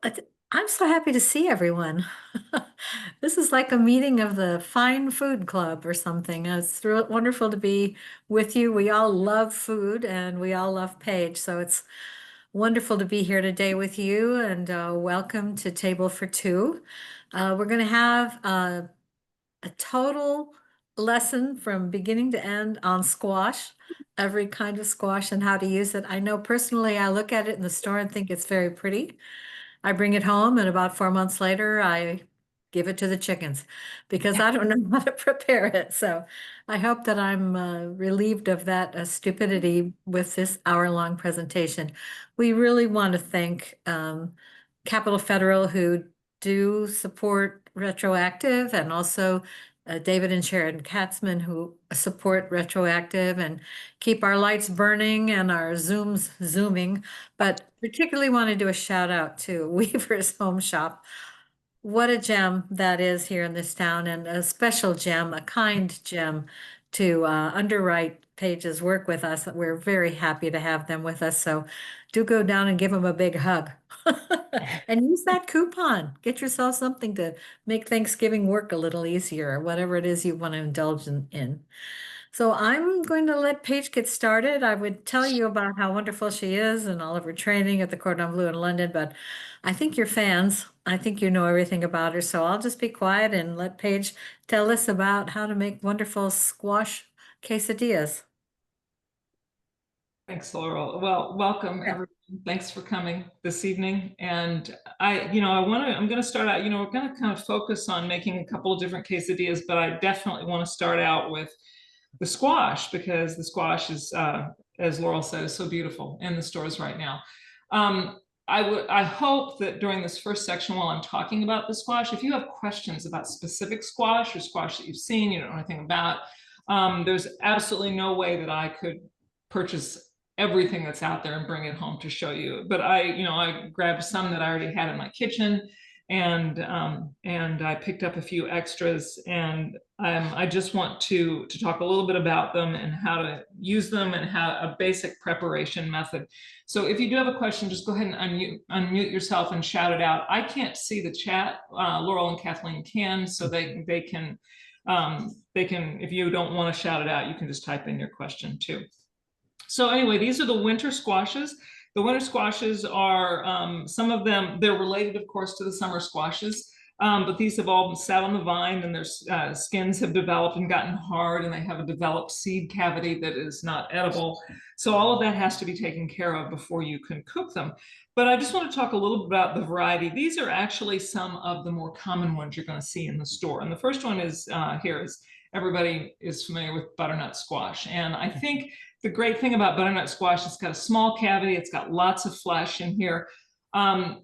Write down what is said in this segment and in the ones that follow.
I'm so happy to see everyone. This is like a meeting of the Fine Food Club or something. It's wonderful to be with you. We all love food and we all love Paige. So it's wonderful to be here today with you and welcome to Table for Two. We're going to have a total lesson from beginning to end on squash, every kind of squash and how to use it. I know personally, I look at it in the store and think it's very pretty. I bring it home and about 4 months later, I give it to the chickens because I don't know how to prepare it. So I hope that I'm relieved of that stupidity with this hour-long presentation. We really want to thank Capital Federal who do support retroactive and also David and Sharon Katzman who support retroactive and keep our lights burning and our Zooms zooming. But particularly want to do a shout out to Weaver's Home Shop. What a gem that is here in this town, and a special gem, a kind gem to underwrite Paige's work with us. We're very happy to have them with us. So do go down and give them a big hug. And use that coupon. Get yourself something to make Thanksgiving work a little easier, or whatever it is you want to indulge in. So I'm going to let Paige get started. I would tell you about how wonderful she is and all of her training at the Cordon Bleu in London, but I think you're fans. I think you know everything about her. So I'll just be quiet and let Paige tell us about how to make wonderful squash quesadillas. Thanks, Laurel. Well, welcome Yeah. everyone. Thanks for coming this evening. And I'm going to start out, we're going to kind of focus on making a couple of different quesadillas, but I definitely want to start out with the squash because the squash is, as Laurel said, is so beautiful in the stores right now. I hope that during this first section, while I'm talking about the squash, if you have questions about specific squash or squash that you've seen, you don't know anything about, there's absolutely no way that I could purchase everything that's out there and bring it home to show you. But I grabbed some that I already had in my kitchen, and I picked up a few extras, and I just want to talk a little bit about them and how to use them and how a basic preparation method. So if you do have a question, just go ahead and unmute yourself and shout it out. I can't see the chat. Laurel and Kathleen can, so they can. If you don't want to shout it out, you can just type in your question too. So anyway, these are the winter squashes. The winter squashes are, some of them, they're related, of course, to the summer squashes, but these have all sat on the vine and their skins have developed and gotten hard and they have a developed seed cavity that is not edible. So all of that has to be taken care of before you can cook them. But I just want to talk a little bit about the variety. These are actually some of the more common ones you're going to see in the store. And the first one is here is everybody is familiar with butternut squash. And I think the great thing about butternut squash, it's got a small cavity, it's got lots of flesh in here.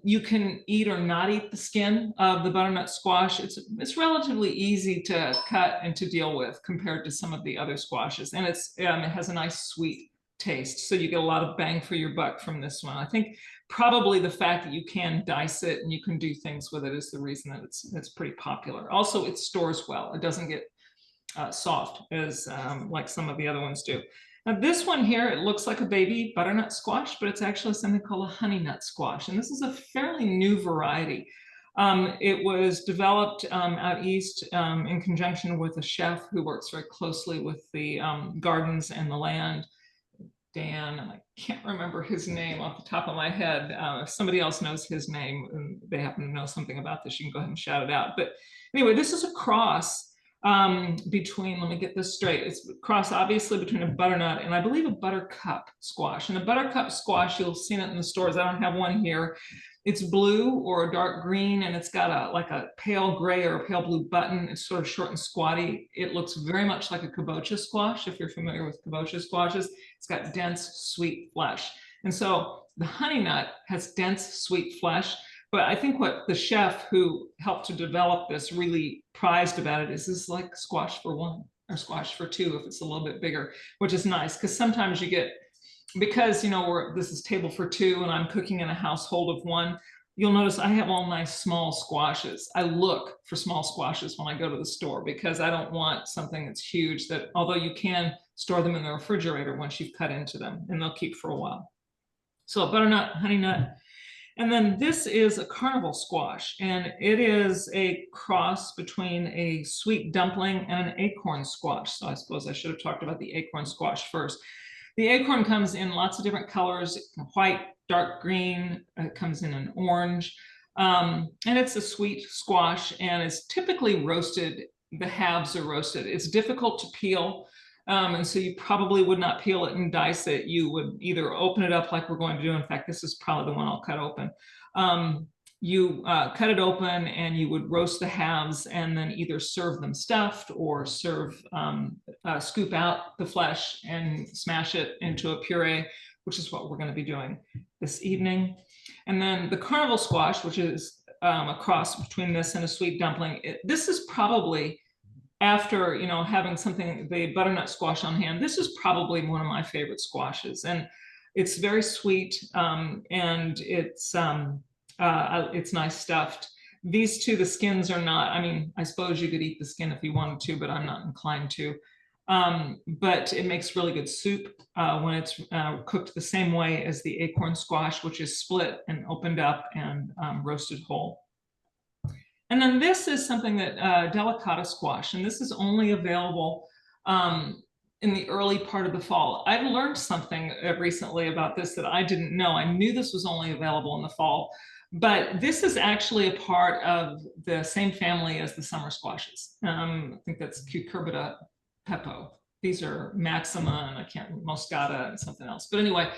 You can eat or not eat the skin of the butternut squash. It's relatively easy to cut and to deal with compared to some of the other squashes. And it has a nice sweet taste. So you get a lot of bang for your buck from this one. I think probably the fact that you can dice it and you can do things with it is the reason that it's pretty popular. Also, it stores well. It doesn't get soft as like some of the other ones do. Now this one here, it looks like a baby butternut squash, but it's actually something called a honey nut squash. And this is a fairly new variety. It was developed out east in conjunction with a chef who works very closely with the gardens and the land. Dan, and I can't remember his name off the top of my head. If somebody else knows his name and they happen to know something about this, you can go ahead and shout it out. But anyway, this is a cross between, let me get this straight. It's a cross obviously between a butternut and I believe a buttercup squash. And a buttercup squash, you'll have seen it in the stores. I don't have one here. It's blue or a dark green, and it's got like a pale gray or a pale blue button. It's sort of short and squatty. It looks very much like a kabocha squash, if you're familiar with kabocha squashes. It's got dense, sweet flesh. And so the honey nut has dense, sweet flesh. But I think what the chef who helped to develop this really prized about it is this like squash for one or squash for two if it's a little bit bigger, which is nice because sometimes you get, because this is table for two and I'm cooking in a household of one, you'll notice I have all nice small squashes. I look for small squashes when I go to the store because I don't want something that's huge, that although you can store them in the refrigerator once you've cut into them and they'll keep for a while. So butternut, honey nut. And then this is a carnival squash, and it is a cross between a sweet dumpling and an acorn squash. So I suppose I should have talked about the acorn squash first. The acorn comes in lots of different colors: white, dark green, it comes in an orange. And it's a sweet squash, and it's typically roasted. The halves are roasted. It's difficult to peel. And so you probably would not peel it and dice it. You would either open it up like we're going to do. In fact, this is probably the one I'll cut open. You cut it open and you would roast the halves and then either serve them stuffed or scoop out the flesh and smash it into a puree, which is what we're going to be doing this evening. And then the carnival squash, which is a cross between this and a sweet dumpling. This is probably, after having something, the butternut squash on hand, this is probably one of my favorite squashes, and it's very sweet, and it's nice stuffed. These two, the skins are not, I mean, I suppose you could eat the skin if you wanted to, but I'm not inclined to. But it makes really good soup when it's cooked the same way as the acorn squash, which is split and opened up and roasted whole. And then this is something that delicata squash, and this is only available in the early part of the fall. I've learned something recently about this that I didn't know. I knew this was only available in the fall, but this is actually a part of the same family as the summer squashes. I think that's Cucurbita pepo. These are Maxima and I can't, Moscata and something else. But anyway,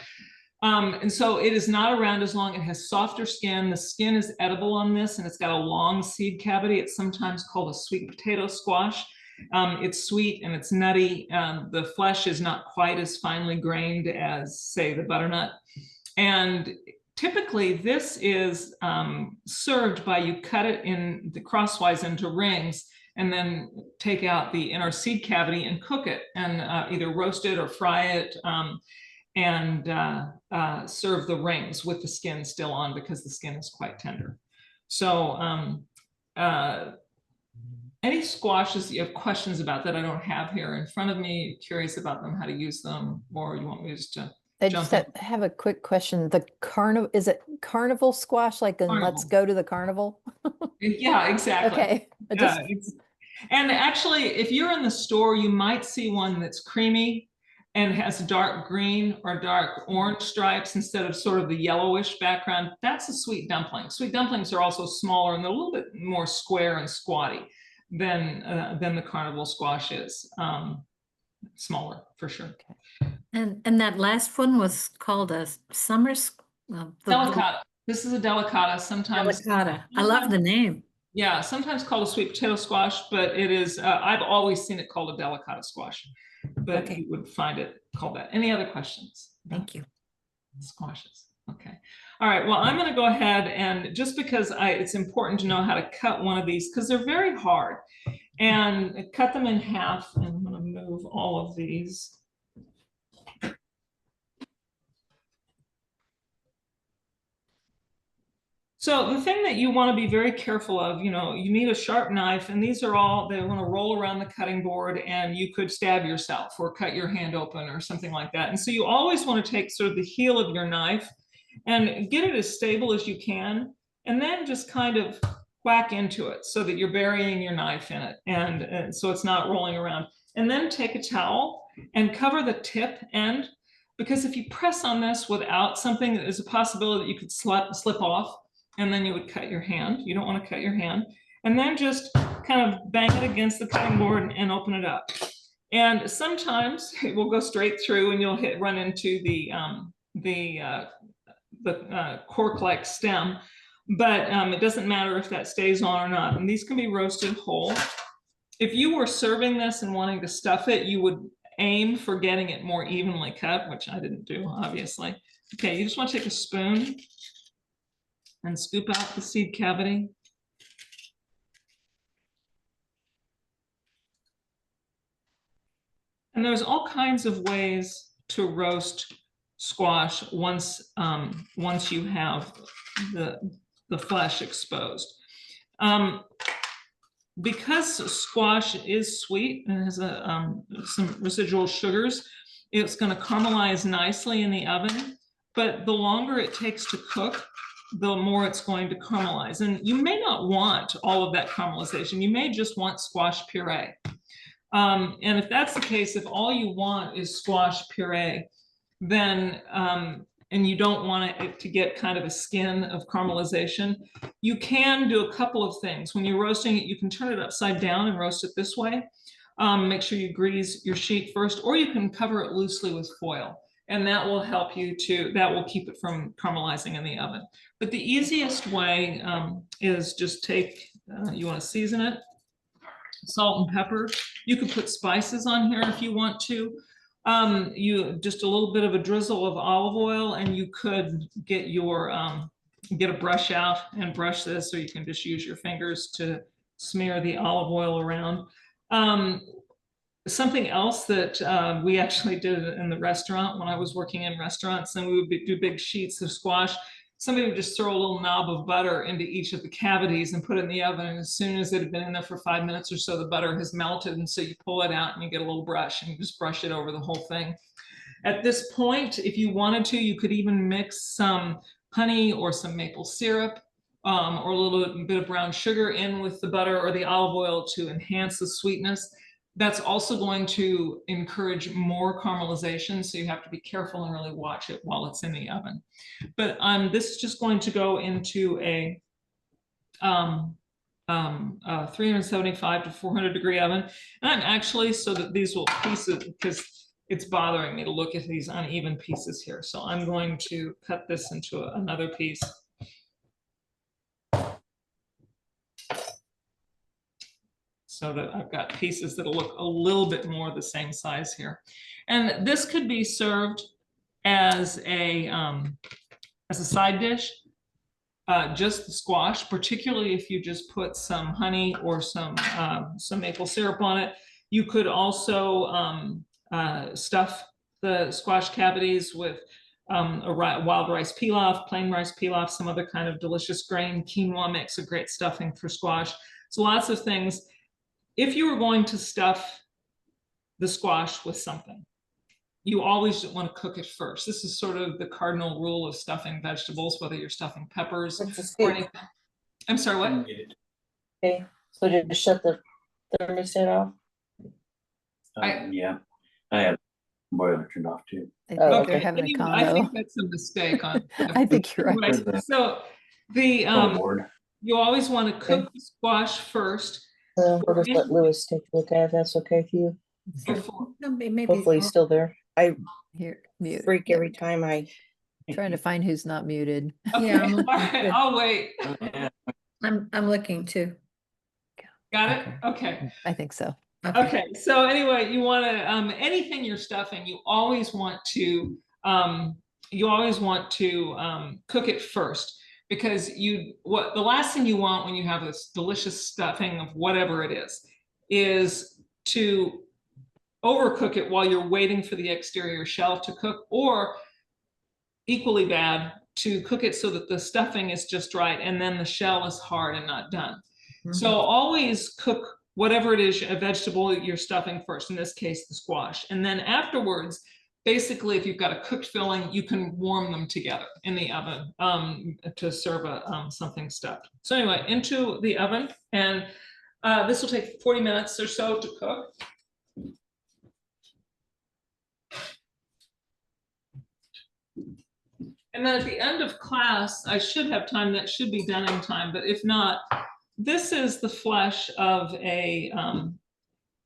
and so it is not around as long. It has softer skin. The skin is edible on this, and it's got a long seed cavity. It's sometimes called a sweet potato squash. It's sweet and it's nutty. The flesh is not quite as finely grained as, say, the butternut. And typically this is served by, you cut it in the crosswise into rings and then take out the inner seed cavity and cook it, and either roast it or fry it. And serve the rings with the skin still on, because the skin is quite tender. So any squashes you have questions about that I don't have here in front of me, curious about them, how to use them, or you want me just to I just have a quick question. The carnival, is it carnival squash, like in Carnival. Let's Go to the Carnival? Yeah, exactly. Okay. And actually, if you're in the store, you might see one that's creamy and has dark green or dark orange stripes instead of sort of the yellowish background. That's a sweet dumpling. Sweet dumplings are also smaller and they're a little bit more square and squatty than the carnival squash is. Smaller for sure. Okay. And that last one was called a summer delicata. This is a delicata. Sometimes delicata. I love the name. Yeah, sometimes called a sweet potato squash, but it is, I've always seen it called a delicata squash, but Okay. you would find it called that. Any other questions? Thank you. Squashes. Okay. All right. Well, I'm going to go ahead, and just because it's important to know how to cut one of these, because they're very hard, and cut them in half. And I'm going to move all of these. So the thing that you want to be very careful of, you need a sharp knife, and these are all, they want to roll around the cutting board, and you could stab yourself or cut your hand open or something like that. And so you always want to take sort of the heel of your knife and get it as stable as you can, and then just kind of whack into it so that you're burying your knife in it, and so it's not rolling around. And then take a towel and cover the tip end, because if you press on this without something, there's a possibility that you could slip off, and then you would cut your hand. You don't want to cut your hand. And then just kind of bang it against the cutting board and open it up. And sometimes it will go straight through and you'll run into the cork-like stem, but it doesn't matter if that stays on or not. And these can be roasted whole. If you were serving this and wanting to stuff it, you would aim for getting it more evenly cut, which I didn't do, obviously. Okay, you just want to take a spoon and scoop out the seed cavity. And there's all kinds of ways to roast squash once you have the flesh exposed. Because squash is sweet and has some residual sugars, it's going to caramelize nicely in the oven. But the longer it takes to cook, the more it's going to caramelize. And you may not want all of that caramelization. You may just want squash puree. And if that's the case, if all you want is squash puree, then and you don't want it to get kind of a skin of caramelization, you can do a couple of things. When you're roasting it, you can turn it upside down and roast it this way. Make sure you grease your sheet first, or you can cover it loosely with foil. And that will help you that will keep it from caramelizing in the oven. But the easiest way is just take, you want to season it, salt and pepper. You can put spices on here if you want to. You just a little bit of a drizzle of olive oil, and you could get your get a brush out and brush this, or you can just use your fingers to smear the olive oil around. Something else that we actually did in the restaurant when I was working in restaurants, and we would do big sheets of squash. Somebody would just throw a little knob of butter into each of the cavities and put it in the oven. And as soon as it had been in there for 5 minutes or so, the butter has melted. And so you pull it out and you get a little brush and you just brush it over the whole thing. At this point, if you wanted to, you could even mix some honey or some maple syrup or a little bit of brown sugar in with the butter or the olive oil to enhance the sweetness. That's also going to encourage more caramelization, so you have to be careful and really watch it while it's in the oven. But this is just going to go into a 375 to 400 degree oven. And I'm actually, so that these will pieces, because it's bothering me to look at these uneven pieces here. So I'm going to cut this into another piece. So that I've got pieces that'll look a little bit more the same size here. And this could be served as a side dish, just the squash, particularly if you just put some honey or some maple syrup on it. You could also stuff the squash cavities with a wild rice pilaf, plain rice pilaf, some other kind of delicious grain. Quinoa makes a great stuffing for squash. So lots of things. If you were going to stuff the squash with something, you always want to cook it first. This is sort of the cardinal rule of stuffing vegetables, whether you're stuffing peppers or anything. I'm sorry, what? Okay, so just shut the thermostat off? Yeah, I have boiler turned off too. I think Oh, they're okay. having a I think combo. that's a mistake on. I think you're right. Anyway, so the Board. you always want to cook the squash first. We'll just let Lewis take a look at it, if that's okay with you. Before. Maybe Hopefully he's still there. I Here, mute. freak Yep. every time I, Trying to find who's not muted. Okay, Yeah, I'm all right, I'll wait. I'm looking too. Got it? Okay. I think so. Okay, so anyway, you want to anything you're stuffing, you always want to cook it first, because the last thing you want when you have this delicious stuffing of whatever it is to overcook it while you're waiting for the exterior shell to cook, or equally bad, to cook it so that the stuffing is just right and then the shell is hard and not done. So always cook whatever it is, a vegetable you're stuffing first, in this case, the squash. And then afterwards, basically, if you've got a cooked filling, you can warm them together in the oven to serve something stuffed. So anyway, into the oven, and this will take 40 minutes or so to cook. And then at the end of class, I should have time, that should be done in time, but if not, this is the flesh of a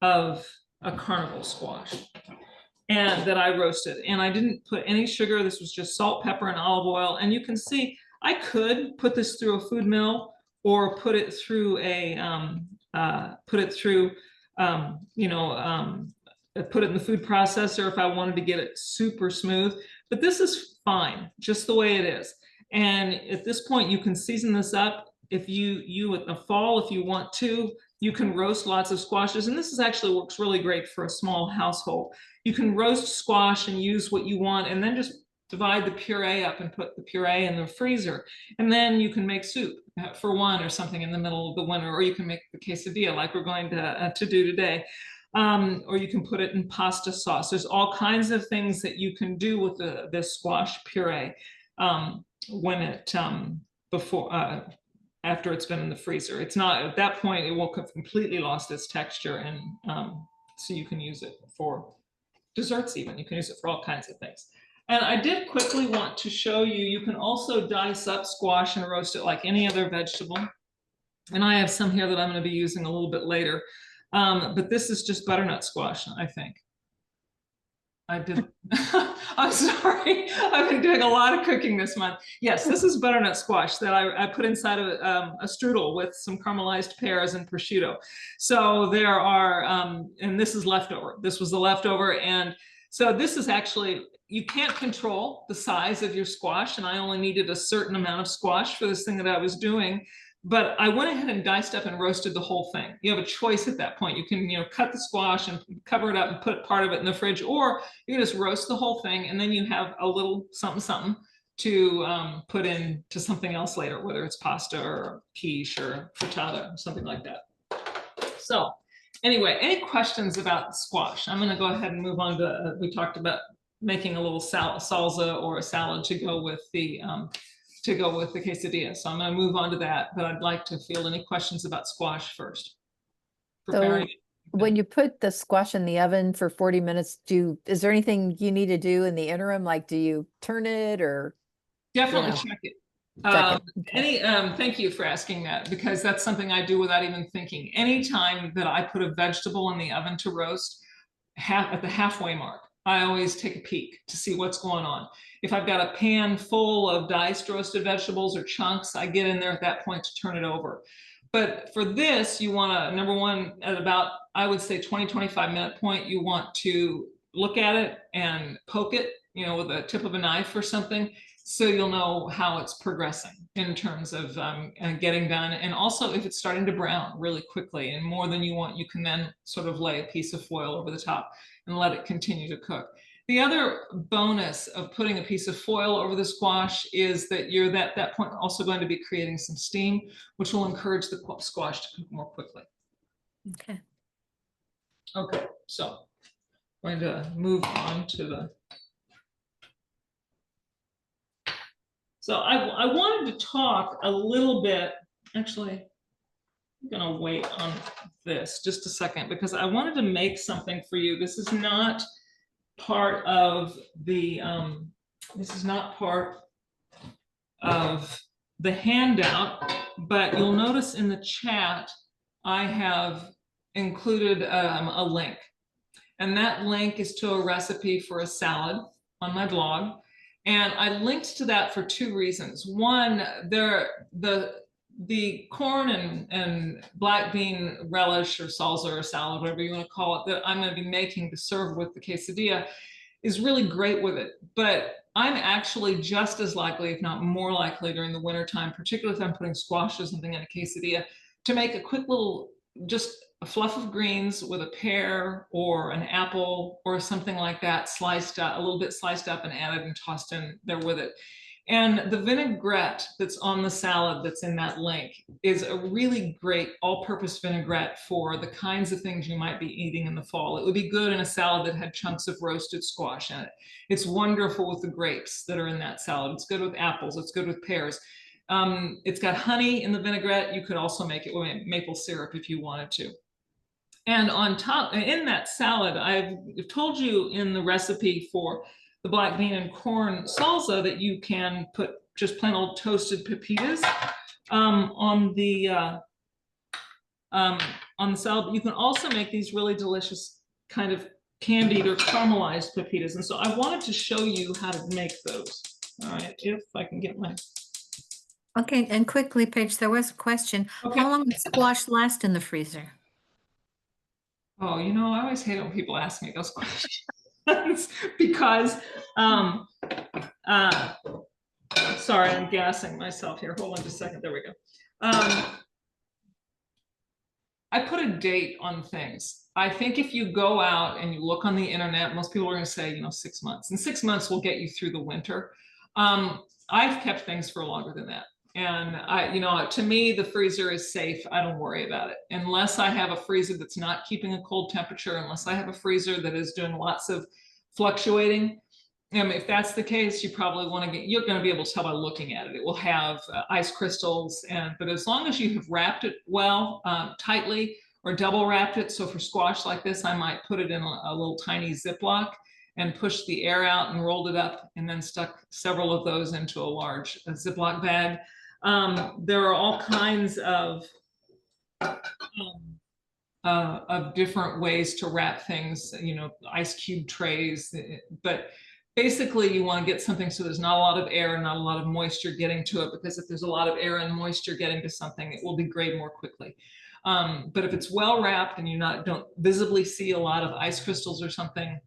carnival squash, and that I roasted, and I didn't put any sugar. This was just salt, pepper, and olive oil. And you can see I could put this through a food mill or put it through put it in the food processor if I wanted to get it super smooth. But this is fine, just the way it is. And at this point, you can season this up. If you in the fall, if you want to, you can roast lots of squashes. And this is actually works really great for a small household. You can roast squash and use what you want, and then just divide the puree up and put the puree in the freezer. And then you can make soup for one or something in the middle of the winter, or you can make the quesadilla like we're going to do today. Or you can put it in pasta sauce. There's all kinds of things that you can do with this squash puree when before, after it's been in the freezer. It's not, at that point, it will have completely lost its texture, and so you can use it for desserts even. You can use it for all kinds of things. And I did quickly want to show you, you can also dice up squash and roast it like any other vegetable. And I have some here that I'm going to be using a little bit later. But this is just butternut squash, I think. I did. I'm sorry. I've been doing a lot of cooking this month. Yes, this is butternut squash that I put inside of a strudel with some caramelized pears and prosciutto. So there are, and this is leftover. This was the leftover. And so this is actually, you can't control the size of your squash. And I only needed a certain amount of squash for this thing that I was doing. But I went ahead and diced up and roasted the whole thing. You have a choice at that point. You can, cut the squash and cover it up and put part of it in the fridge, or you can just roast the whole thing, and then you have a little something something to put into something else later, whether it's pasta or quiche or frittata or something like that. So anyway, any questions about the squash? I'm going to go ahead and move on to, we talked about making a little salsa or a salad to go with the quesadilla. So I'm going to move on to that, but I'd like to field any questions about squash first. So when you put the squash in the oven for 40 minutes, is there anything you need to do in the interim? Like, do you turn it or? Definitely check it. Okay. Thank you for asking that, because that's something I do without even thinking. Anytime that I put a vegetable in the oven to roast, at the halfway mark, I always take a peek to see what's going on. If I've got a pan full of diced roasted vegetables or chunks, I get in there at that point to turn it over. But for this, you want to, number one, at about, I would say 20-25 minute point, you want to look at it and poke it, with a tip of a knife or something, so you'll know how it's progressing in terms of getting done. And also, if it's starting to brown really quickly and more than you want, you can then sort of lay a piece of foil over the top and let it continue to cook. The other bonus of putting a piece of foil over the squash is that you're at that point also going to be creating some steam, which will encourage the squash to cook more quickly. Okay. Okay, so I'm going to move on to the. So I wanted to talk a little bit, actually, I'm going to wait on this just a second, because I wanted to make something for you. This is not part of the handout, but you'll notice in the chat I have included a link, and that link is to a recipe for a salad on my blog, and I linked to that for two reasons. One, the corn and black bean relish or salsa or salad, whatever you want to call it, that I'm going to be making to serve with the quesadilla is really great with it. But I'm actually just as likely, if not more likely, during the wintertime, particularly if I'm putting squash or something in a quesadilla, to make a quick little, just a fluff of greens with a pear or an apple or something like that, sliced up, a little bit sliced up and added and tossed in there with it. And the vinaigrette that's on the salad that's in that link is a really great all-purpose vinaigrette for the kinds of things you might be eating in the fall. It would be good in a salad that had chunks of roasted squash in it. It's wonderful with the grapes that are in that salad. It's good with apples. It's good with pears. It's got honey in the vinaigrette. You could also make it with maple syrup if you wanted to. And on top, in that salad, I've told you in the recipe for the black bean and corn salsa that you can put just plain old toasted pepitas on the salad. You can also make these really delicious kind of candied or caramelized pepitas. And so I wanted to show you how to make those. All right, if I can get my. Okay, and quickly, Paige, there was a question. Okay. How long does squash last in the freezer? Oh, I always hate when people ask me those questions. Because sorry, I'm gassing myself here. Hold on just a second. There we go. I put a date on things. I think if you go out and you look on the internet, most people are going to say, 6 months, and 6 months will get you through the winter. I've kept things for longer than that. And to me, the freezer is safe. I don't worry about it unless I have a freezer that's not keeping a cold temperature, unless I have a freezer that is doing lots of fluctuating. If that's the case, you probably want to you're going to be able to tell by looking at it. It will have ice crystals, but as long as you have wrapped it well, tightly, or double wrapped it. So for squash like this, I might put it in a little tiny Ziploc and pushed the air out and rolled it up, and then stuck several of those into a large Ziploc bag. There are all kinds of different ways to wrap things, ice cube trays, but basically you want to get something so there's not a lot of air and not a lot of moisture getting to it, because if there's a lot of air and moisture getting to something, it will degrade more quickly. But if it's well wrapped and you don't visibly see a lot of ice crystals or something,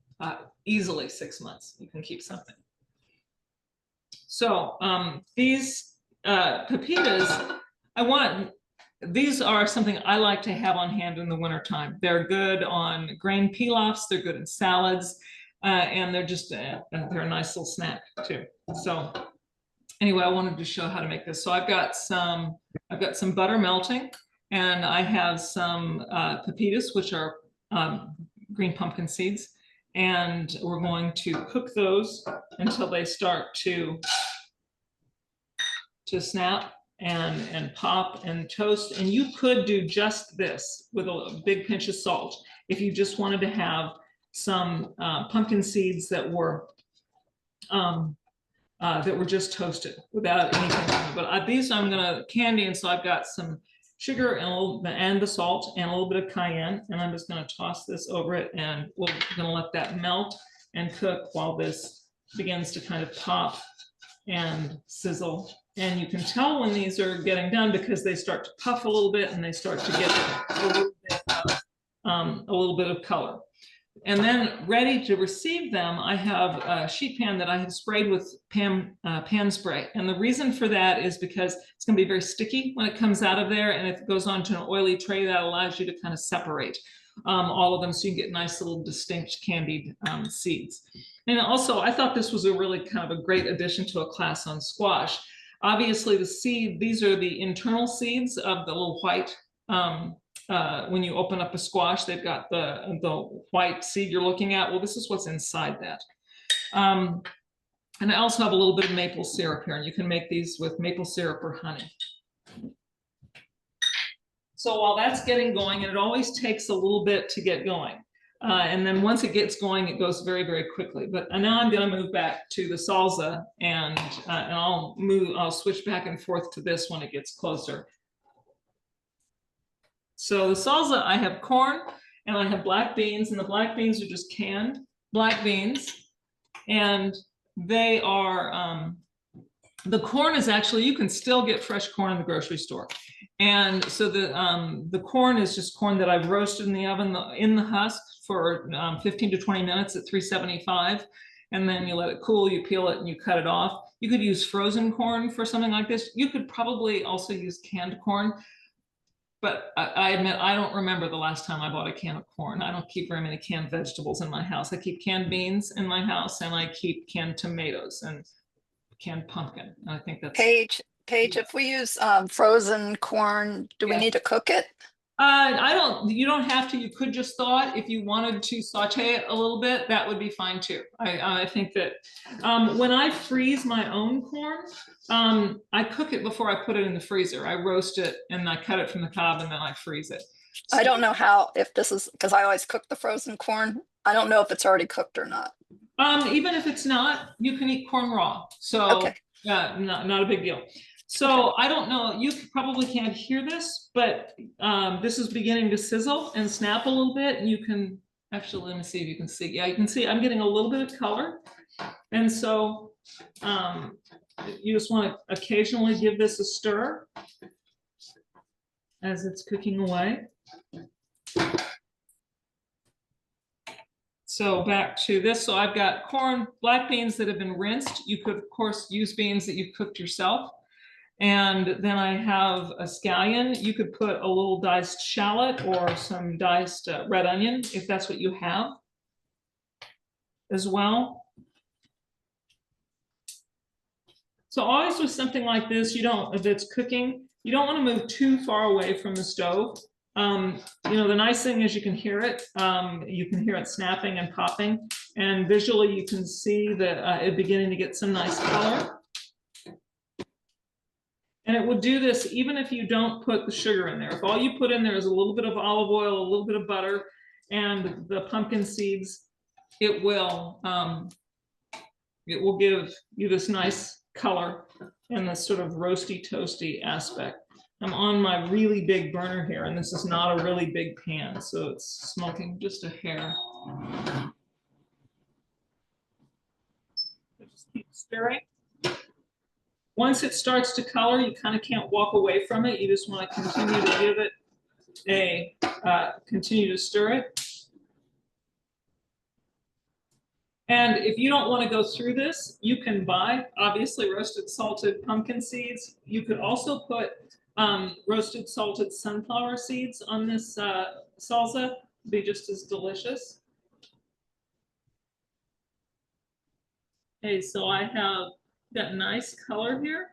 easily 6 months you can keep something. So these pepitas, these are something I like to have on hand in the wintertime. They're good on grain pilafs, they're good in salads, and they're just they're a nice little snack too. So anyway, I wanted to show how to make this. So I've got some butter melting, and I have some pepitas, which are green pumpkin seeds, and we're going to cook those until they start to snap and pop and toast. And you could do just this with a big pinch of salt if you just wanted to have some pumpkin seeds that were just toasted without anything on it. But these I'm gonna candy, and so I've got some sugar and the salt and a little bit of cayenne, and I'm just gonna toss this over it, and we're gonna let that melt and cook while this begins to kind of pop and sizzle. And you can tell when these are getting done because they start to puff a little bit and they start to get a little bit of color. And then ready to receive them, I have a sheet pan that I have sprayed with pan spray. And the reason for that is because it's going to be very sticky when it comes out of there. And if it goes onto an oily tray, that allows you to kind of separate all of them, so you can get nice little distinct candied seeds. And also, I thought this was a really kind of a great addition to a class on squash. Obviously, these are the internal seeds of the little white. When you open up a squash, they've got the white seed you're looking at. Well, this is what's inside that. And I also have a little bit of maple syrup here, and you can make these with maple syrup or honey. So while that's getting going, and it always takes a little bit to get going. And then once it gets going, it goes very, very quickly. But now I'm going to move back to the salsa, and I'll switch back and forth to this when it gets closer. So the salsa, I have corn and I have black beans, and the black beans are just canned black beans. And they are, the corn is actually, you can still get fresh corn in the grocery store. And so the corn is just corn that I've roasted in the oven in the husk for 15 to 20 minutes at 375. And then you let it cool, you peel it, and you cut it off. You could use frozen corn for something like this. You could probably also use canned corn. But I admit, I don't remember the last time I bought a can of corn. I don't keep very many canned vegetables in my house. I keep canned beans in my house, and I keep canned tomatoes and canned pumpkin. And I think that's Paige, if we use frozen corn, do we need to cook it? You don't have to. You could just thaw it. If you wanted to saute it a little bit, that would be fine too. I think that when I freeze my own corn, I cook it before I put it in the freezer. I roast it and I cut it from the cob, and then I freeze it. So, I don't know if this is, because I always cook the frozen corn. I don't know if it's already cooked or not. Even if it's not, you can eat corn raw. So okay. Not a big deal. So I don't know, you probably can't hear this, but this is beginning to sizzle and snap a little bit. And you can actually, let me see if you can see. Yeah, you can see I'm getting a little bit of color. And so you just want to occasionally give this a stir as it's cooking away. So back to this. So I've got corn, black beans that have been rinsed. You could, of course, use beans that you've cooked yourself. And then I have a scallion. You could put a little diced shallot or some diced red onion, if that's what you have as well. So always with something like this, if it's cooking, you don't want to move too far away from the stove. The nice thing is you can hear it. You can hear it snapping and popping. And visually, you can see that it's beginning to get some nice color. And it will do this even if you don't put the sugar in there. If all you put in there is a little bit of olive oil, a little bit of butter, and the pumpkin seeds, it will give you this nice color and this sort of roasty, toasty aspect. I'm on my really big burner here, and this is not a really big pan, so it's smoking just a hair. Just keep stirring. Once it starts to color, you kind of can't walk away from it. You just want to continue to give it continue to stir it. And if you don't want to go through this, you can buy, obviously, roasted salted pumpkin seeds. You could also put roasted salted sunflower seeds on this salsa. It'd be just as delicious. Okay, so I have got nice color here.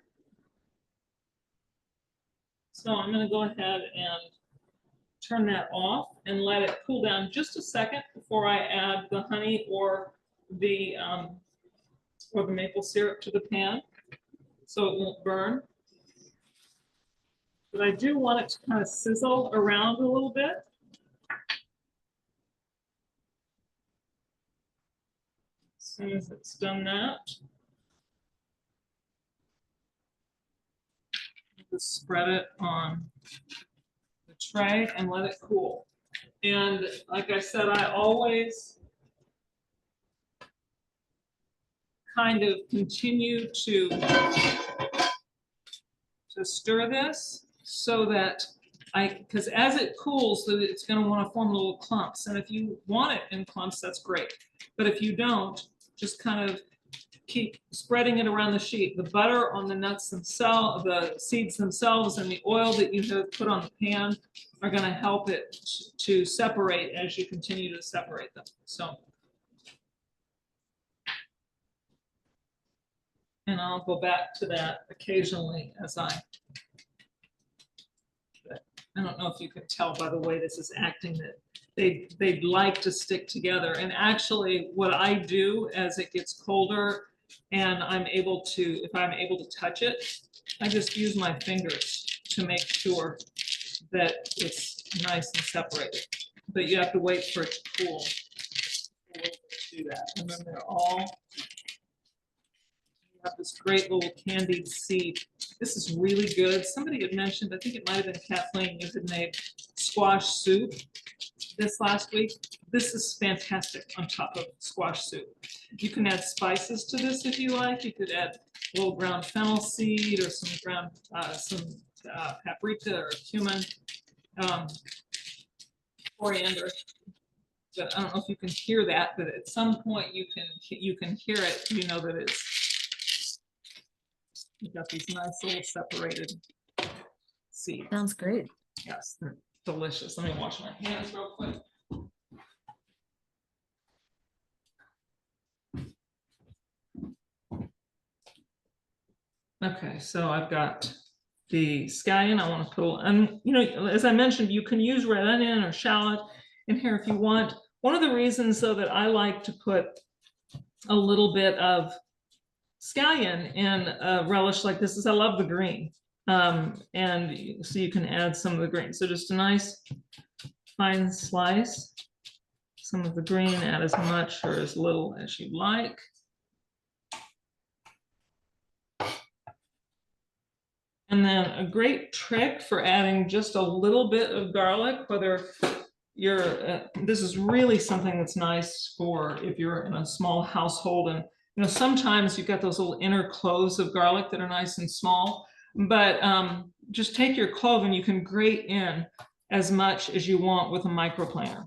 So I'm going to go ahead and turn that off and let it cool down just a second before I add the honey or the maple syrup to the pan, so it won't burn. But I do want it to kind of sizzle around a little bit. As soon as it's done that, just spread it on the tray and let it cool. And like I said, I always kind of continue to stir this so that because as it cools, it's going to want to form little clumps. And if you want it in clumps, that's great. But if you don't, just kind of keep spreading it around the sheet. The butter on the nuts themselves, the seeds themselves, and the oil that you have put on the pan are going to help it to separate as you continue to separate them. So, and I'll go back to that occasionally as I don't know if you can tell by the way this is acting that they'd like to stick together. And actually what I do as it gets colder and if I'm able to touch it, I just use my fingers to make sure that it's nice and separated. But you have to wait for it to cool to do that. And then they're all, you have this great little candied seed. This is really good. Somebody had mentioned, I think it might have been Kathleen, you had made squash soup this last week. This is fantastic on top of squash soup. You can add spices to this if you like. You could add a little ground fennel seed or some ground paprika or cumin, coriander. But I don't know if you can hear that, but at some point you can hear it. You know that it's you've got these nice little separated seeds. Sounds great. Yes, they're delicious. Let me wash my hands real quick. Okay, so I've got the scallion. I want to put, and you know, as I mentioned, you can use red onion or shallot in here if you want. One of the reasons, though, that I like to put a little bit of scallion in a relish like this is I love the green. And so you can add some of the green. So just a nice fine slice, some of the green, add as much or as little as you like. And then a great trick for adding just a little bit of garlic, whether you're, this is really something that's nice for if you're in a small household. And you know, sometimes you've got those little inner cloves of garlic that are nice and small, but just take your clove and you can grate in as much as you want with a microplaner.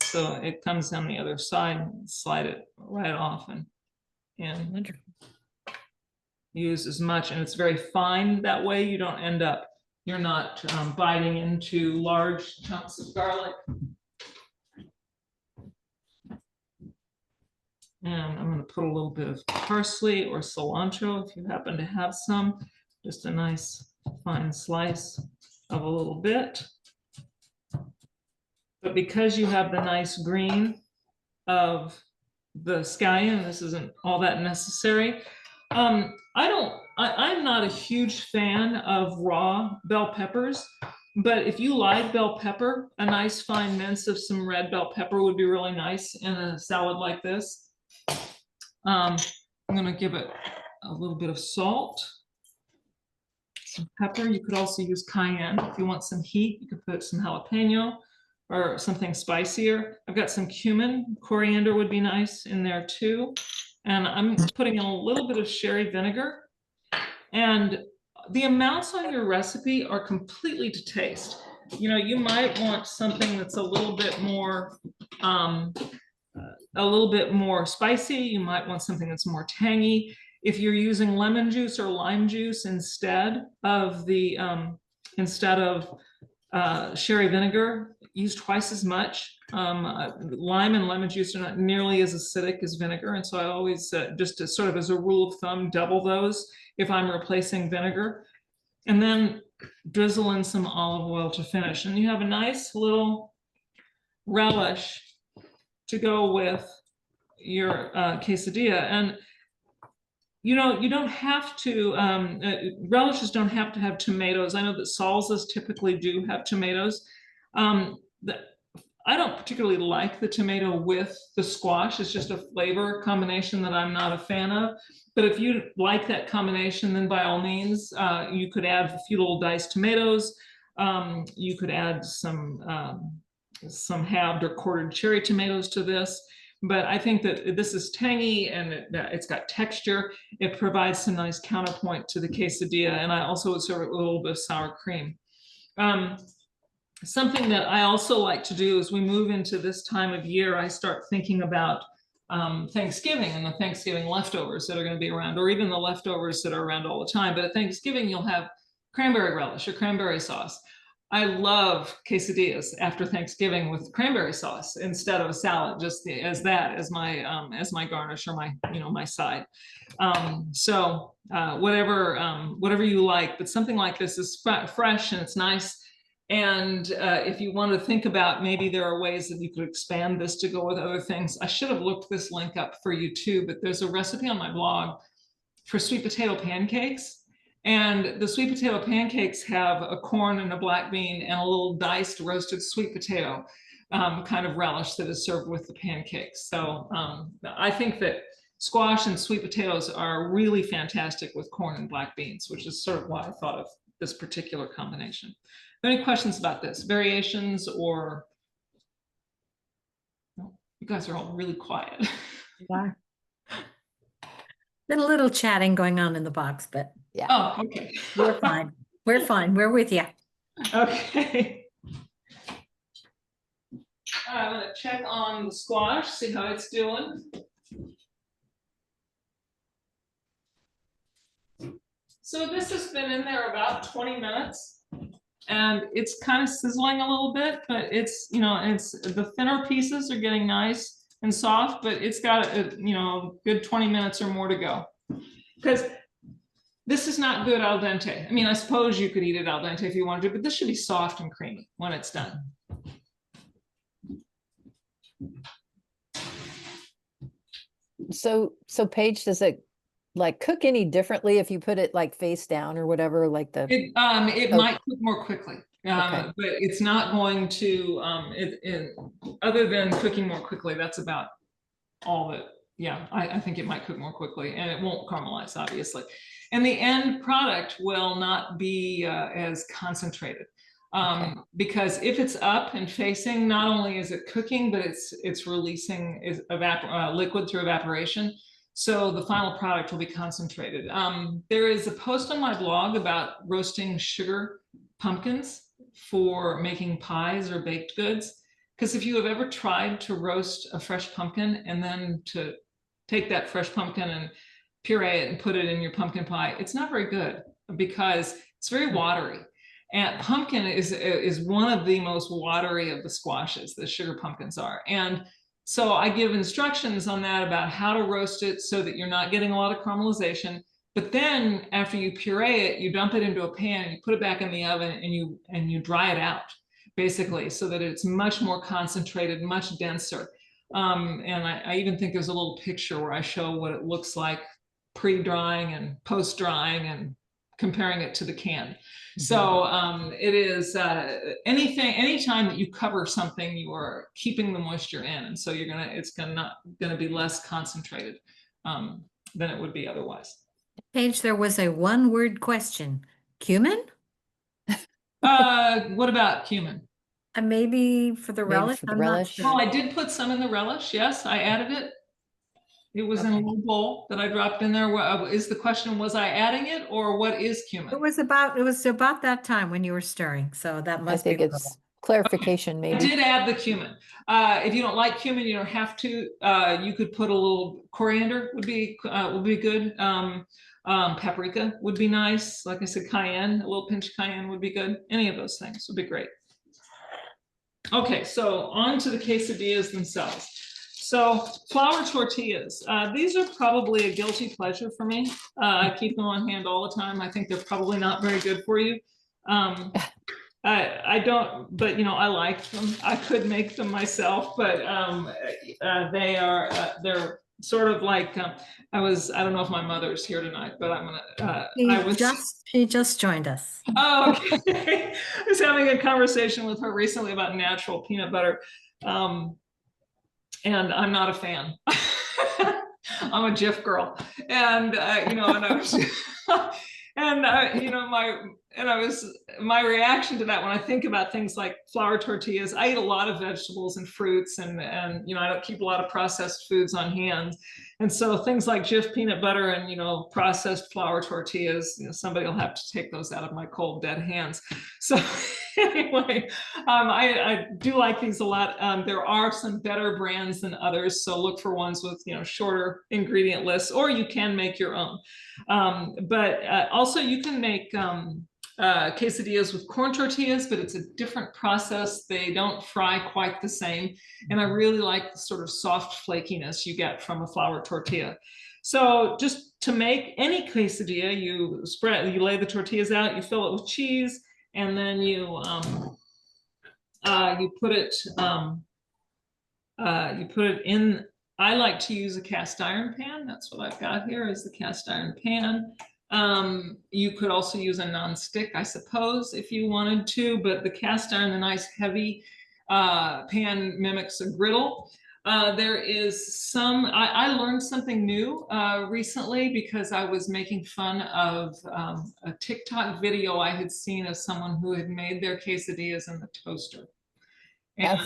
So it comes on the other side, slide it right off and Wonderful. use as much, and it's very fine that way. You don't end up, you're not biting into large chunks of garlic. And I'm going to put a little bit of parsley or cilantro if you happen to have some, just a nice fine slice of a little bit. But because you have the nice green of the scallion, this isn't all that necessary. I'm not a huge fan of raw bell peppers, but if you like bell pepper, a nice fine mince of some red bell pepper would be really nice in a salad like this. I'm gonna give it a little bit of salt, some pepper. You could also use cayenne. If you want some heat, you could put some jalapeno or something spicier. I've got some cumin, coriander would be nice in there too. And I'm putting in a little bit of sherry vinegar. And the amounts on your recipe are completely to taste. You know, you might want something that's a little bit more spicy. You might want something that's more tangy. If you're using lemon juice or lime juice instead of the sherry vinegar, use twice as much. Lime and lemon juice are not nearly as acidic as vinegar, and so I always just to sort of as a rule of thumb, double those if I'm replacing vinegar, and then drizzle in some olive oil to finish, and you have a nice little relish to go with your quesadilla. And you know, you don't have to, relishes don't have to have tomatoes. I know that salsas typically do have tomatoes. I don't particularly like the tomato with the squash. It's just a flavor combination that I'm not a fan of. But if you like that combination, then by all means, you could add a few little diced tomatoes. You could add some halved or quartered cherry tomatoes to this. But I think that this is tangy and it's got texture. It provides some nice counterpoint to the quesadilla. And I also would serve it with a little bit of sour cream. Something that I also like to do as we move into this time of year, I start thinking about Thanksgiving and the Thanksgiving leftovers that are going to be around, or even the leftovers that are around all the time. But at Thanksgiving, you'll have cranberry relish or cranberry sauce. I love quesadillas after Thanksgiving with cranberry sauce instead of a salad, just as my garnish or my side. Whatever you like, but something like this is fresh and it's nice. And if you want to think about, maybe there are ways that you could expand this to go with other things. I should have looked this link up for you too, but there's a recipe on my blog for sweet potato pancakes. And the sweet potato pancakes have a corn and a black bean and a little diced roasted sweet potato kind of relish that is served with the pancakes. So I think that squash and sweet potatoes are really fantastic with corn and black beans, which is sort of why I thought of this particular combination. Any questions about this? Variations or? No, you guys are all really quiet. Yeah. Been a little chatting going on in the box, but Yeah. Oh, okay. we're fine. We're fine. We're with you. Okay. I'm gonna check on the squash, see how it's doing. So this has been in there about 20 minutes. And it's kind of sizzling a little bit, but it's, the thinner pieces are getting nice and soft, but it's got a good 20 minutes or more to go. Because this is not good al dente. I mean, I suppose you could eat it al dente if you wanted to, but this should be soft and creamy when it's done. So Paige, does it like cook any differently if you put it like face down or whatever, like the? It might cook more quickly, Okay. but it's not going to. Other than cooking more quickly, that's about all that. Yeah, I think it might cook more quickly, and it won't caramelize, obviously. And the end product will not be as concentrated. Because if it's up and facing, not only is it cooking, but it's releasing liquid through evaporation. So the final product will be concentrated. There is a post on my blog about roasting sugar pumpkins for making pies or baked goods. Because if you have ever tried to roast a fresh pumpkin and then to take that fresh pumpkin and puree it and put it in your pumpkin pie, it's not very good because it's very watery. And pumpkin is one of the most watery of the squashes, the sugar pumpkins are. And so I give instructions on that about how to roast it so that you're not getting a lot of caramelization. But then after you puree it, you dump it into a pan, you put it back in the oven and you dry it out. basically, so that it's much more concentrated, much denser. And I even think there's a little picture where I show what it looks like pre-drying and post-drying and comparing it to the can. So it is anytime that you cover something, you are keeping the moisture in, and so it's gonna be less concentrated than it would be otherwise. Paige, there was a one-word question. Cumin? What about cumin? Maybe for the Maybe relish? for the I'm not relish. sure. Oh, I did put some in the relish. Yes, I added it. It was in a Okay. little bowl that I dropped in there. Is the question, was I adding it, or what is cumin? It was about that time when you were stirring, so that I must think be it's clarification, I maybe. did add the cumin. If you don't like cumin, you don't have to. You could put a little coriander would be good. Paprika would be nice. Like I said, cayenne, a little pinch of cayenne would be good. Any of those things would be great. Okay, so on to the quesadillas themselves. So flour tortillas, these are probably a guilty pleasure for me. I keep them on hand all the time. I think they're probably not very good for you. I don't, but I like them. I could make them myself, but they're sort of like I don't know if my mother's here tonight, but I'm gonna She just joined us. Oh, okay. I was having a conversation with her recently about natural peanut butter. And I'm not a fan. I'm a Jif girl. And and I was my reaction to that when I think about things like flour tortillas, I eat a lot of vegetables and fruits, and I don't keep a lot of processed foods on hand. And so things like Jif peanut butter and processed flour tortillas, somebody will have to take those out of my cold dead hands. So anyway, I do like these a lot. There are some better brands than others, so look for ones with shorter ingredient lists, or you can make your own. But also you can make quesadillas with corn tortillas, but it's a different process. They don't fry quite the same. And I really like the sort of soft flakiness you get from a flour tortilla. So just to make any quesadilla, you lay the tortillas out, you fill it with cheese, and then you put it in. I like to use a cast iron pan. That's what I've got here is the cast iron pan. You could also use a non-stick, I suppose, if you wanted to, but the cast iron, the nice heavy pan mimics a griddle. There is I learned something new recently because I was making fun of a TikTok video I had seen of someone who had made their quesadillas in the toaster. And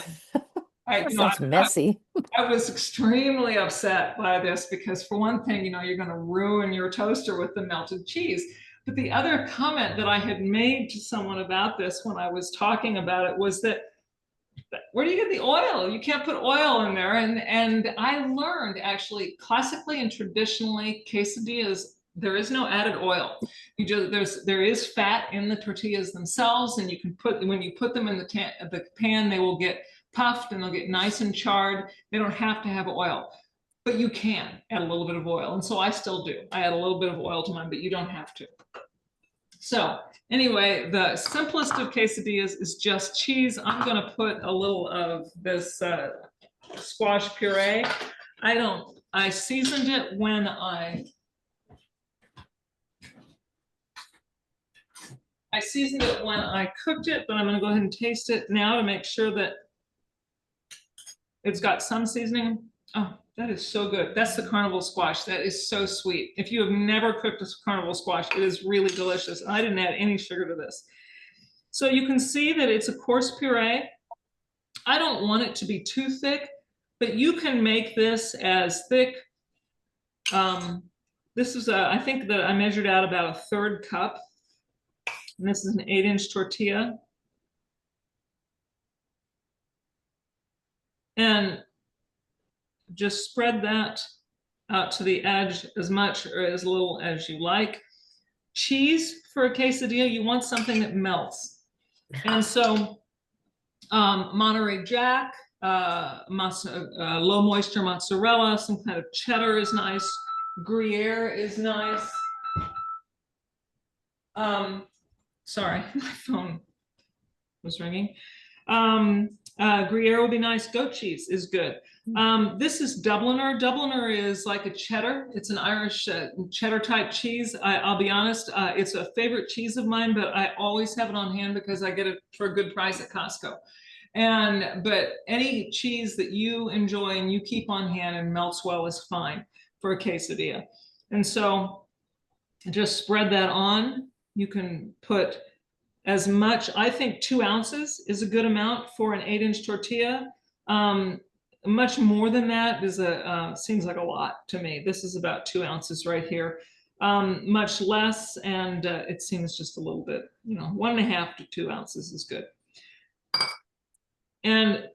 That sounds messy. I was extremely upset by this because for one thing, you're going to ruin your toaster with the melted cheese. But the other comment that I had made to someone about this when I was talking about it was that, where do you get the oil? You can't put oil in there. And I learned actually classically and traditionally quesadillas, there is no added oil. There is fat in the tortillas themselves, and when you put them in the pan, they will get puffed and they'll get nice and charred. They don't have to have oil, but you can add a little bit of oil. And so I still do. I add a little bit of oil to mine, but you don't have to. So anyway, the simplest of quesadillas is just cheese. I'm going to put a little of this squash puree. I seasoned it when I cooked it, but I'm going to go ahead and taste it now to make sure that it's got some seasoning. Oh, that is so good. That's the carnival squash. That is so sweet. If you have never cooked a carnival squash, it is really delicious. I didn't add any sugar to this. So you can see that it's a coarse puree. I don't want it to be too thick, but you can make this as thick. This is I think that I measured out about a 1/3 cup. And this is an 8-inch tortilla. And just spread that out to the edge as much or as little as you like. Cheese for a quesadilla, you want something that melts. And so Monterey Jack, low moisture mozzarella, some kind of cheddar is nice. Gruyere is nice. Sorry, my phone was ringing. Gruyere would be nice. Goat cheese is good. This is Dubliner. Dubliner is like a cheddar. It's an Irish cheddar type cheese. I'll be honest, it's a favorite cheese of mine, but I always have it on hand because I get it for a good price at Costco. But any cheese that you enjoy and you keep on hand and melts well is fine for a quesadilla. And so just spread that on. You can put as much, I think 2 ounces is a good amount for an 8-inch tortilla. Much more than that is seems like a lot to me. This is about 2 ounces right here. Much less, and it seems just a little bit, 1.5 to 2 ounces is good. And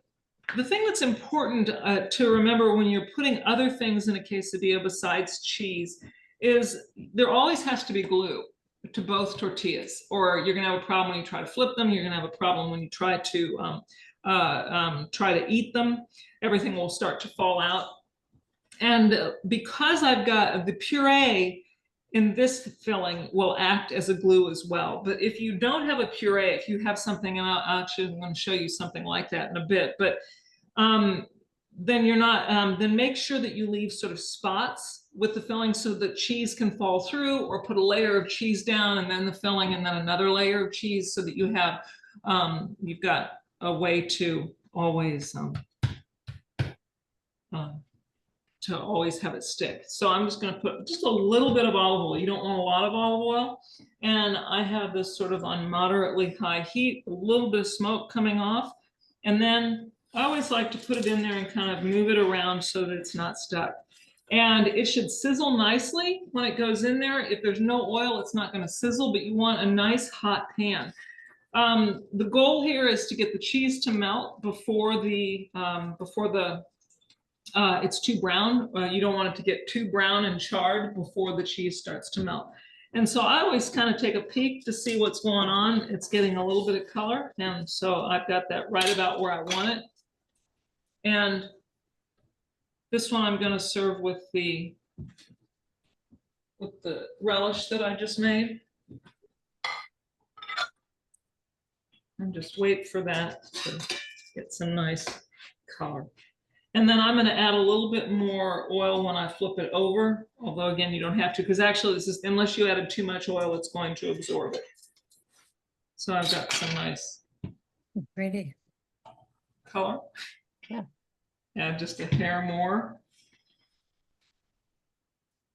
the thing that's important to remember when you're putting other things in a quesadilla besides cheese is there always has to be glue to both tortillas, or you're going to have a problem when you try to flip them. You're going to have a problem when you try to eat them. Everything will start to fall out. And because I've got the puree in this filling will act as a glue as well. But if you don't have a puree, if you have something, and I'm going to show you something like that in a bit, but then you're not, then make sure that you leave sort of spots with the filling so that cheese can fall through, or put a layer of cheese down and then the filling and then another layer of cheese so that you have, you've got a way to always have it stick. So I'm just going to put just a little bit of olive oil. You don't want a lot of olive oil. And I have this sort of on moderately high heat, a little bit of smoke coming off. And then I always like to put it in there and kind of move it around so that it's not stuck. And it should sizzle nicely when it goes in there. If there's no oil, it's not going to sizzle, but you want a nice hot pan. The goal here is to get the cheese to melt before it's too brown. You don't want it to get too brown and charred before the cheese starts to melt. And so I always kind of take a peek to see what's going on. It's getting a little bit of color. And so I've got that right about where I want it. And this one I'm going to serve with the relish that I just made. And just wait for that to get some nice color. And then I'm going to add a little bit more oil when I flip it over. Although again, you don't have to, because actually this is, unless you added too much oil, it's going to absorb it. So I've got some nice Pretty color. Yeah. Add just a hair more.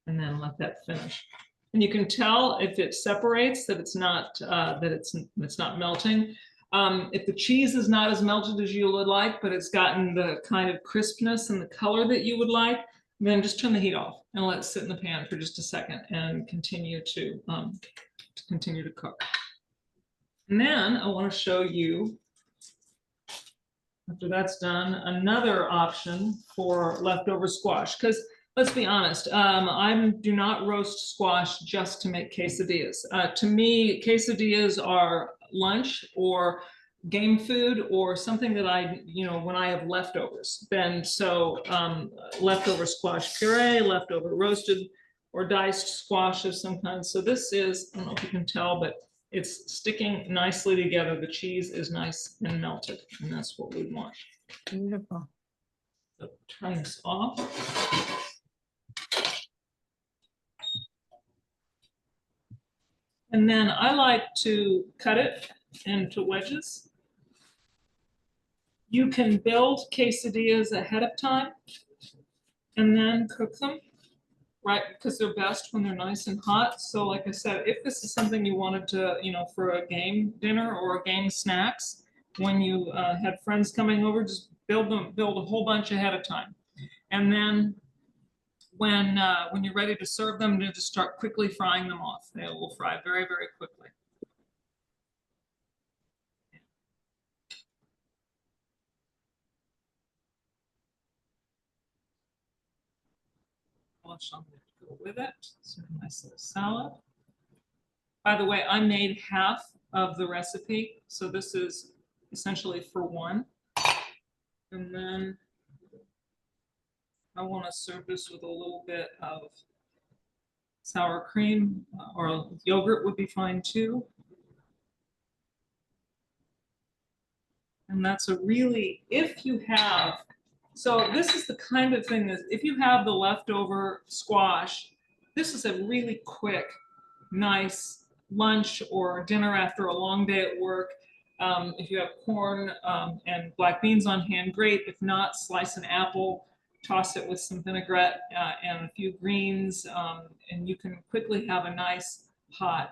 And then let that finish. And you can tell if it separates that it's not it's not melting. If the cheese is not as melted as you would like, but it's gotten the kind of crispness and the color that you would like, then just turn the heat off and let it sit in the pan for just a second and continue to cook. And then I want to show you, after that's done, another option for leftover squash. Because let's be honest, I do not roast squash just to make quesadillas. To me, quesadillas are lunch or game food or something that I, when I have leftovers. Then so leftover squash puree, leftover roasted or diced squash of some kind. So this is, I don't know if you can tell, but it's sticking nicely together. The cheese is nice and melted, and that's what we want. beautiful. So turn this off. And then I like to cut it into wedges. You can build quesadillas ahead of time and then cook them, right? Because they're best when they're nice and hot. So like I said, if this is something you wanted to, for a game dinner or a game snacks, when you had friends coming over, just build a whole bunch ahead of time. And then when you're ready to serve them, just start quickly frying them off. They will fry very, very quickly. I'm going to go with it. So a nice little salad. By the way, I made half of the recipe, so this is essentially for one. And then I want to serve this with a little bit of sour cream, or yogurt would be fine too. And that's a really, if you have, so this is the kind of thing that if you have the leftover squash, this is a really quick, nice lunch or dinner after a long day at work. If you have corn and black beans on hand, great. If not, slice an apple, toss it with some vinaigrette and a few greens, and you can quickly have a nice, hot,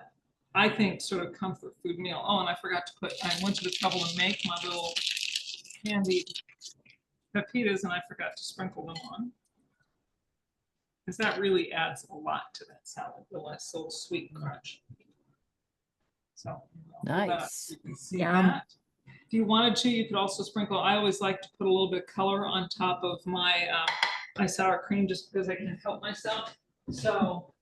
I think, sort of comfort food meal. Oh, and I forgot to put, I went to the trouble to make my little candied pepitas, and I forgot to sprinkle them on. Because that really adds a lot to that salad, the less little sweet crunch. So I'll put that up so Nice. you can see Yum. that. If you wanted to, you could also sprinkle. I always like to put a little bit of color on top of my my sour cream, just because I can help myself. So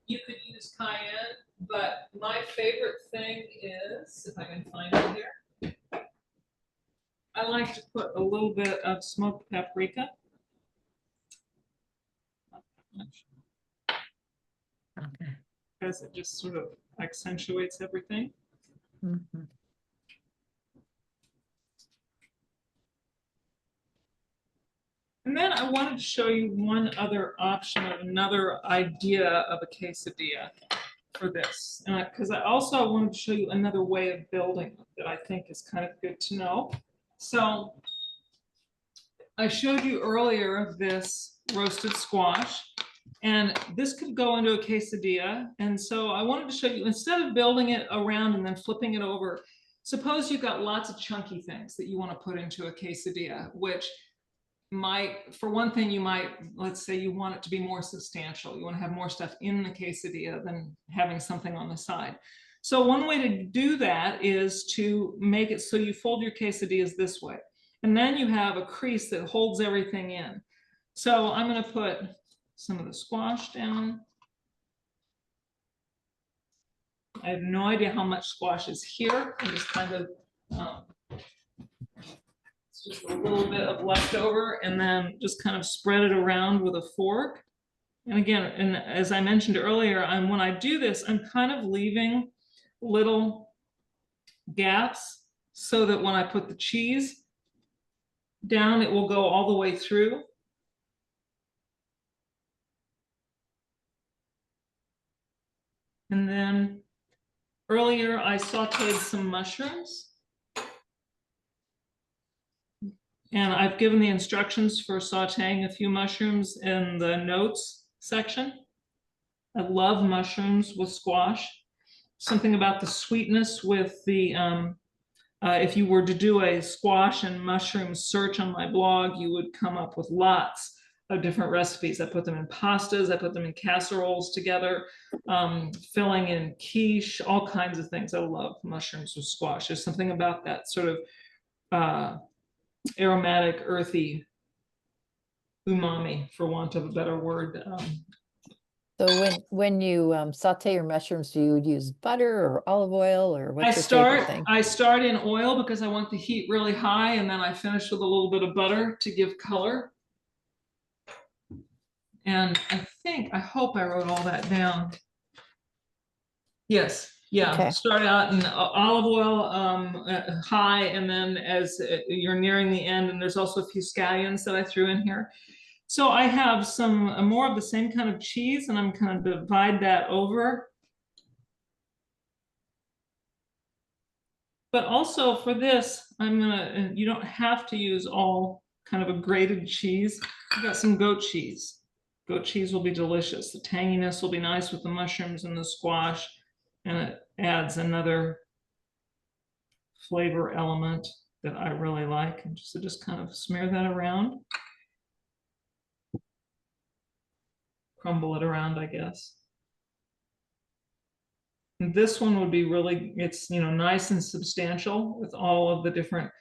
you could use cayenne, but my favorite thing is, if I can find it here, I like to put a little bit of smoked paprika. Okay. Because it just sort of accentuates everything. Mhm. And then I wanted to show you one other option of another idea of a quesadilla for this. And because I also wanted to show you another way of building that I think is kind of good to know. So I showed you earlier this roasted squash, and this could go into a quesadilla. And so I wanted to show you, instead of building it around and then flipping it over, suppose you've got lots of chunky things that you want to put into a quesadilla, which might, for one thing, you might, let's say you want it to be more substantial. You want to have more stuff in the quesadilla than having something on the side. So one way to do that is to make it so you fold your quesadillas this way. And then you have a crease that holds everything in. So I'm going to put some of the squash down. I have no idea how much squash is here. I'm just kind of, it's just a little bit of leftover, and then just kind of spread it around with a fork. And again, and as I mentioned earlier, when I do this, I'm kind of leaving little gaps so that when I put the cheese down, it will go all the way through. And then earlier I sauteed some mushrooms. And I've given the instructions for sauteing a few mushrooms in the notes section. I love mushrooms with squash. Something about the sweetness with the, if you were to do a squash and mushroom search on my blog, you would come up with lots of different recipes. I put them in pastas, I put them in casseroles together, filling in quiche, all kinds of things. I love mushrooms with squash. There's something about that sort of aromatic, earthy umami, for want of a better word. So when you saute your mushrooms, do you use butter or olive oil, or what's your favorite thing? I start in oil because I want the heat really high, and then I finish with a little bit of butter to give color. And I hope I wrote all that down. Yes, yeah. Okay. Start out in olive oil, high, and then as you're nearing the end, and there's also a few scallions that I threw in here. So I have some more of the same kind of cheese, and I'm going to divide that over. But also for this, you don't have to use all kind of a grated cheese. I've got some goat cheese. Goat cheese will be delicious. The tanginess will be nice with the mushrooms and the squash, and it adds another flavor element that I really like. And just kind of smear that around. Crumble it around, I guess. And this one would be really, it's, nice and substantial with all of the different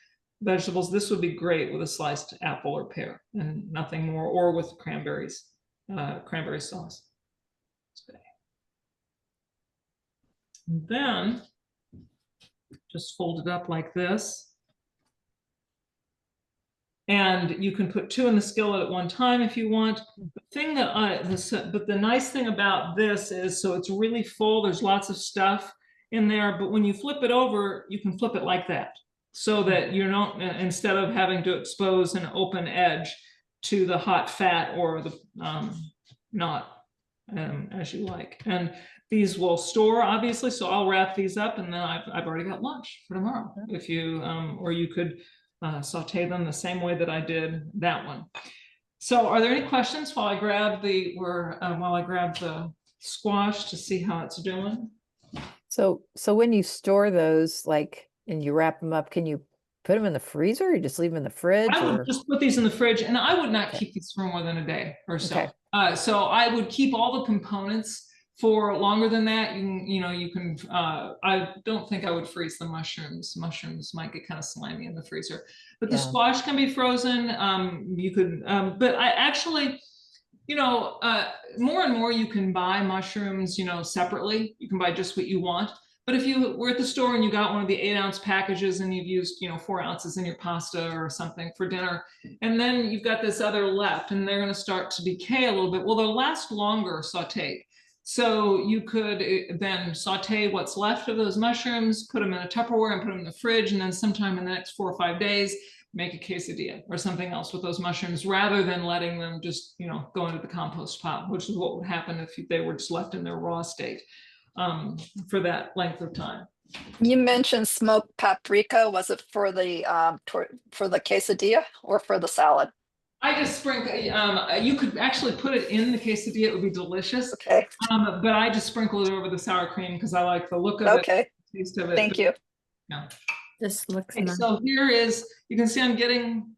vegetables. This would be great with a sliced apple or pear and nothing more, or with cranberries, cranberry sauce. Okay. And then just fold it up like this. And you can put 2 in the skillet at one time if you want. The thing that but the nice thing about this is, so it's really full. There's lots of stuff in there, but when you flip it over, you can flip it like that. so that you're not, instead of having to expose an open edge to the hot fat or the not as you like. And these will store, obviously, so I'll wrap these up, and then I've already got lunch for tomorrow. If you or you could saute them the same way that I did that one. So are there any questions while I grab the squash to see how it's doing? So when you store those, like, and you wrap them up, can you put them in the freezer or you just leave them in the fridge? I would Or just put these in the fridge, and I would not keep these for more than a day or so. Okay. So I would keep all the components for longer than that. I don't think I would freeze the mushrooms. Mushrooms might get kind of slimy in the freezer, but the Yeah. squash can be frozen. You could, but I actually, more and more you can buy mushrooms, separately. You can buy just what you want. But if you were at the store and you got one of the 8-ounce packages and you've used, 4 ounces in your pasta or something for dinner, and then you've got this other left and they're going to start to decay a little bit, well, they'll last longer sauteed. So you could then saute what's left of those mushrooms, put them in a Tupperware and put them in the fridge, and then sometime in the next 4 or 5 days, make a quesadilla or something else with those mushrooms, rather than letting them just, go into the compost pile, which is what would happen if they were just left in their raw state for that length of time. You mentioned smoked paprika. Was it for the quesadilla or for the salad? I just sprinkle. You could actually put it in the quesadilla; it would be delicious. Okay. But I just sprinkle it over the sour cream because I like the look of it, the taste of it. Thank you. Yeah. This looks Okay, nice. so here is, you can see I'm getting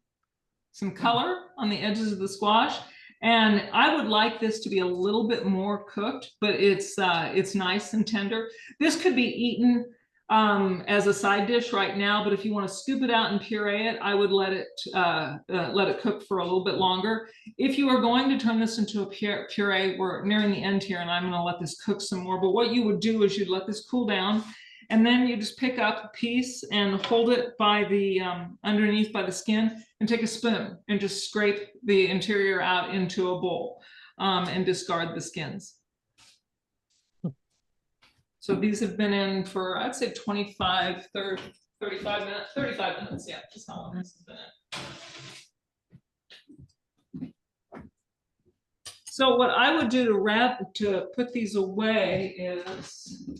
some color on the edges of the squash. And I would like this to be a little bit more cooked, but it's nice and tender. This could be eaten as a side dish right now, but if you want to scoop it out and puree it, I would let it cook for a little bit longer. If you are going to turn this into a puree, we're nearing the end here, and I'm going to let this cook some more. But what you would do is you'd let this cool down, and then you just pick up a piece and hold it by the underneath by the skin, and take a spoon and just scrape the interior out into a bowl and discard the skins. So these have been in for, I'd say 25, 30, 35 minutes, 35 minutes. Yeah, just how long this has been in. So what I would do to put these away is,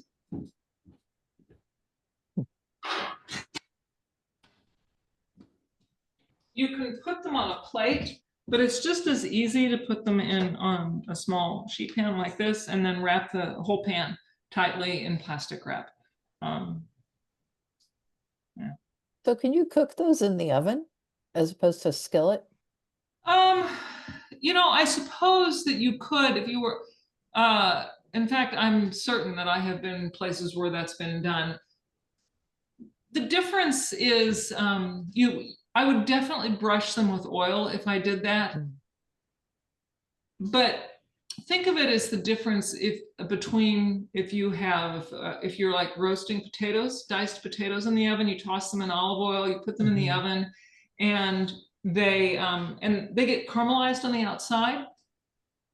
you can put them on a plate, but it's just as easy to put them in on a small sheet pan like this and then wrap the whole pan tightly in plastic wrap. Yeah. So can you cook those in the oven as opposed to a skillet? I suppose that you could if you were, in fact, I'm certain that I have been places where that's been done. The difference is I would definitely brush them with oil if I did that. But think of it as the difference between if you're like roasting potatoes, diced potatoes in the oven, you toss them in olive oil, you put them in the oven, and they get caramelized on the outside.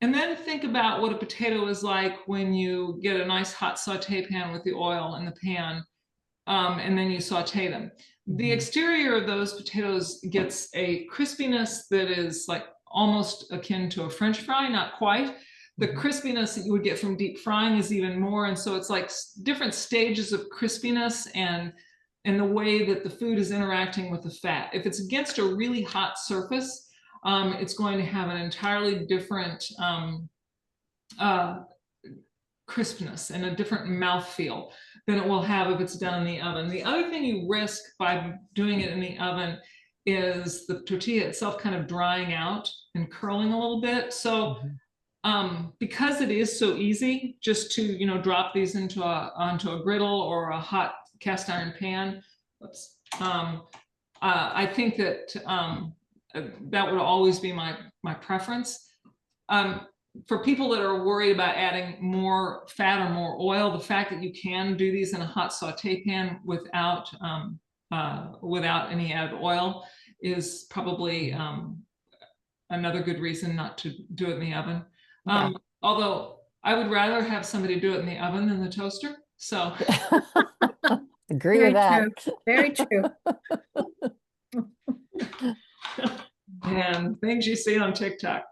And then think about what a potato is like when you get a nice hot saute pan with the oil in the pan, and then you saute them. The exterior of those potatoes gets a crispiness that is like almost akin to a French fry, not quite. The crispiness that you would get from deep frying is even more. And so it's like different stages of crispiness and the way that the food is interacting with the fat. If it's against a really hot surface, it's going to have an entirely different crispness and a different mouthfeel than it will have if it's done in the oven. The other thing you risk by doing it in the oven is the tortilla itself kind of drying out and curling a little bit. So because it is so easy just to drop these onto a griddle or a hot cast iron pan, I think that that would always be my preference. For people that are worried about adding more fat or more oil, the fact that you can do these in a hot saute pan without any added oil is probably another good reason not to do it in the oven. Although I would rather have somebody do it in the oven than the toaster. So Agree with that. Very true. And things you see on TikTok.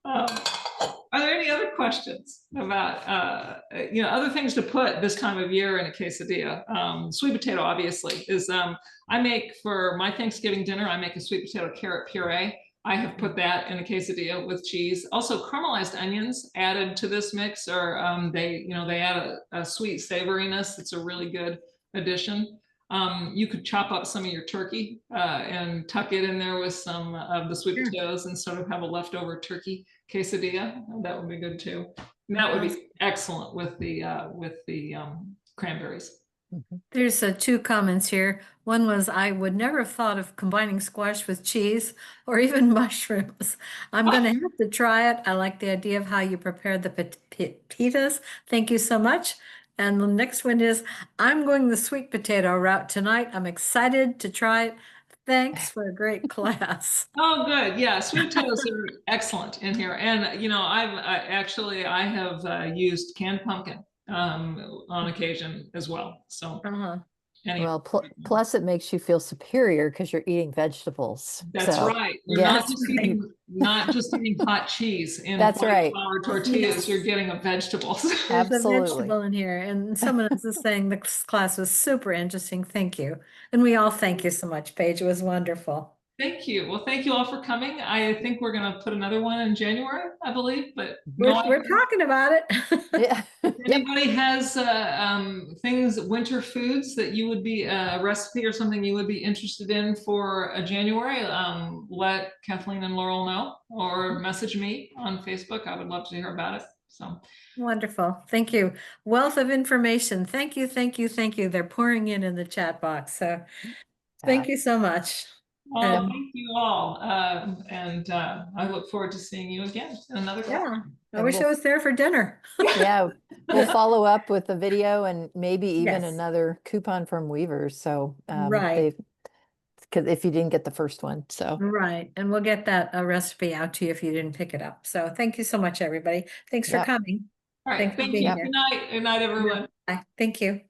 Are there any other questions about, other things to put this time of year in a quesadilla? Sweet potato, obviously, is, I make for my Thanksgiving dinner, I make a sweet potato carrot puree. I have put that in a quesadilla with cheese. Also, caramelized onions added to this mix, or they add a sweet savoriness. It's a really good addition. You could chop up some of your turkey and tuck it in there with some of the sweet potatoes and sort of have a leftover turkey quesadilla. That would be good too. And that would be excellent with the cranberries. There's 2 comments here. One was, I would never have thought of combining squash with cheese or even mushrooms. I'm going to have to try it. I like the idea of how you prepare the pitas. Thank you so much. And the next one is, I'm going the sweet potato route tonight. I'm excited to try it. Thanks for a great class. Oh, good. Yeah, sweet potatoes are excellent in here. And, I have used canned pumpkin on occasion as well. So, Well, plus it makes you feel superior because you're eating vegetables. That's so, right. You're not just eating hot cheese in That's right. flour tortillas. You're getting a vegetable. There's a Absolutely. vegetable in here, and someone else is saying the class was super interesting. Thank you. And we all thank you so much, Paige. It was wonderful. Thank you. Well, thank you all for coming. I think we're going to put another one in January, I believe, but we're talking about it. Yeah. if anybody has winter foods that you would be a recipe or something you would be interested in for a January, let Kathleen and Laurel know, or message me on Facebook. I would love to hear about it. So wonderful. Thank you. Wealth of information. Thank you. Thank you. Thank you. They're pouring in the chat box. So thank you so much. Well, thank you all. And I look forward to seeing you again in another class. I wish I was there for dinner. Yeah, we'll follow up with the video and maybe even Yes. another coupon from Weavers. So Right. because if you didn't get the first one, so Right. And we'll get that recipe out to you if you didn't pick it up. So thank you so much, everybody. Thanks for coming. All right. Thank you. Here. Good night. Good night, everyone. Bye. Thank you.